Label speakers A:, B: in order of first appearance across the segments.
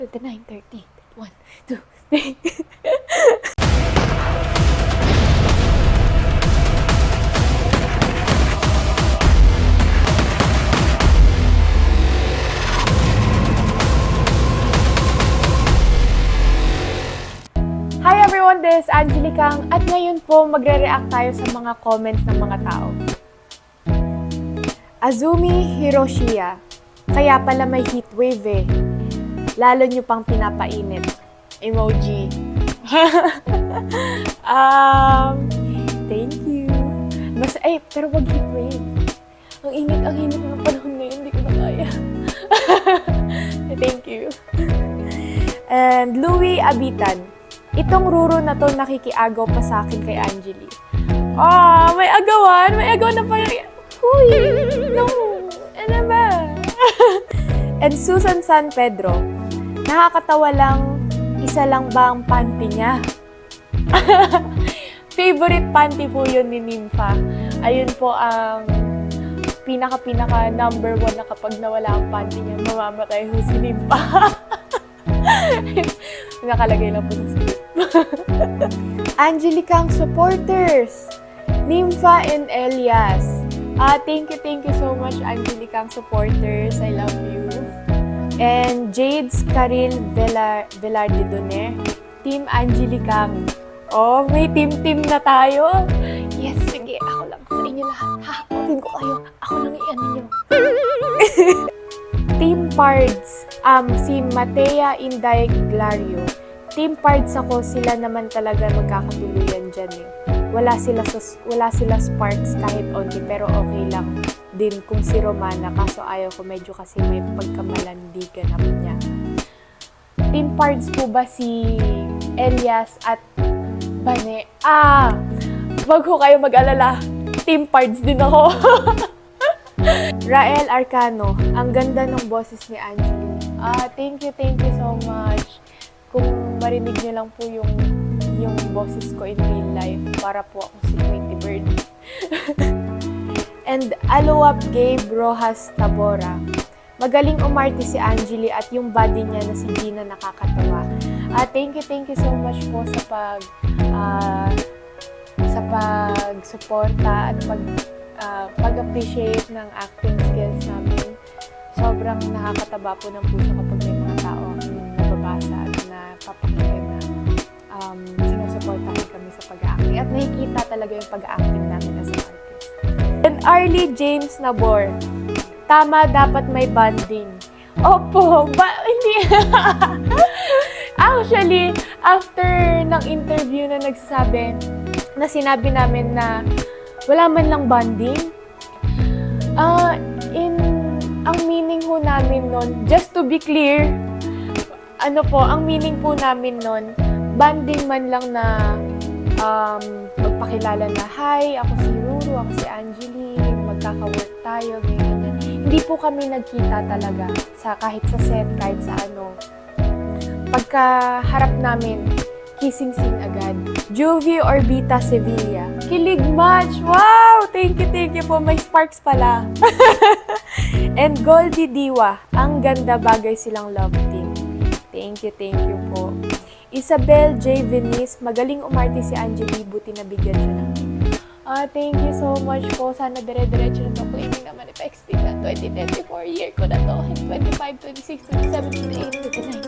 A: The 9:30. 1, 2, 3. Hi everyone, this is Angelica at ngayon po magre-react tayo sa mga comments ng mga tao. Azumi Hiroshiya, kaya pala may heatwave eh. Lalo nyo pang pinapainit. Emoji. Thank you. Pero wag heatwave. Ang init ng panahon ngayon, hindi ko na kaya. Thank you. And Louie Abitan, itong Ruro na to nakikiagaw pa sa akin kay Angeli. May agawan na pala. Huy! No! Ano ba? And Susan San Pedro, nakakatawa lang, isa lang ba ang panty niya? Favorite panty po yun ni Nympha. Ayun po ang pinaka number 1 na kapag nawala ang panty niya, mamamatay ho si Nympha. Nakalagay lang po sa script. Angelica supporters, Nympha and Elias. Thank you so much, Angelica supporters. I love you. And Jade's Karil Velarde-Doner, Team Angelica. May team na tayo. Yes, sige, ako lang sa inyo lahat. Hahaputin ko kayo. Ako lang iyan ninyo. Team Pards, si Matea Inday Glario. Team Pards ako, sila naman talaga magkakatuluyan dyan eh. Wala sila sparks kahit onti, pero okay lang din kung si Romana, kaso ayaw ko medyo kasi may pagkamalandi ganap niya. Team Pards po ba si Elias at Bane? Wag ko kayo mag-alala. Team Pards din ako. Rael Arcano, ang ganda ng boses ni Angeli. Thank you so much. Kung marinig niyo lang po yung boses ko in real life, para po ako si Tweety Bird. And Aloap Gabe Rojas Tabora, magaling umarte si Angeli at yung body niya na si Gina nakakatawa. Thank you so much po sa pag-suporta at pag-appreciate ng acting skills namin. Sobrang nakakataba po ng puso kapag may mga tao akong nababasa at napapakinggan na sinusuportahan kami sa pag-acting. At nakikita talaga yung pag-acting namin as an artist. And Arlie James Nabor, tama, dapat may bonding. Opo, hindi. Actually, after ng interview na sinabi namin na wala man lang bonding, ang meaning ho namin nun, just to be clear, ang meaning po namin nun, bonding man lang na magpakilala na, hi, ako si Ruru, ako si Angeli, magkaka-work tayo, ganyan. Hindi po kami nagkita talaga kahit sa set, kahit sa ano. Pagkaharap namin, kissing scene agad. Juvie Orbita Sevilla, kilig match! Wow! Thank you po, may sparks pala. And Goldie Diwa, ang ganda, bagay silang love team. Thank you po. Isabel J. Venice, magaling umarte si Angeli, buti nabigyan siya ng thank you so much po. Sana dire-diretso na to. Claiming na manifesting na 2024 year ko na to. 25, 26, 27, 28, 29,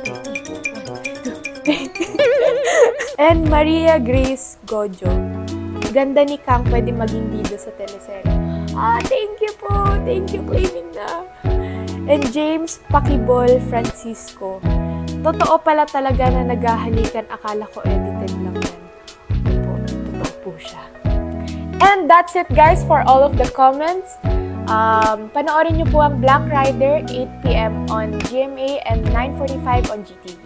A: 30. And Maria Grace Gojo, ganda ni Kang, pwede maging bida sa teleserye. Thank you po. Thank you, claiming na. And James Pakibol Francisco, totoo pala talaga na naghahalikan, akala ko edited lang yan. Totoo po siya. And that's it guys for all of the comments. Panoorin niyo po ang Black Rider 8 PM on GMA and 9:45 on GTV.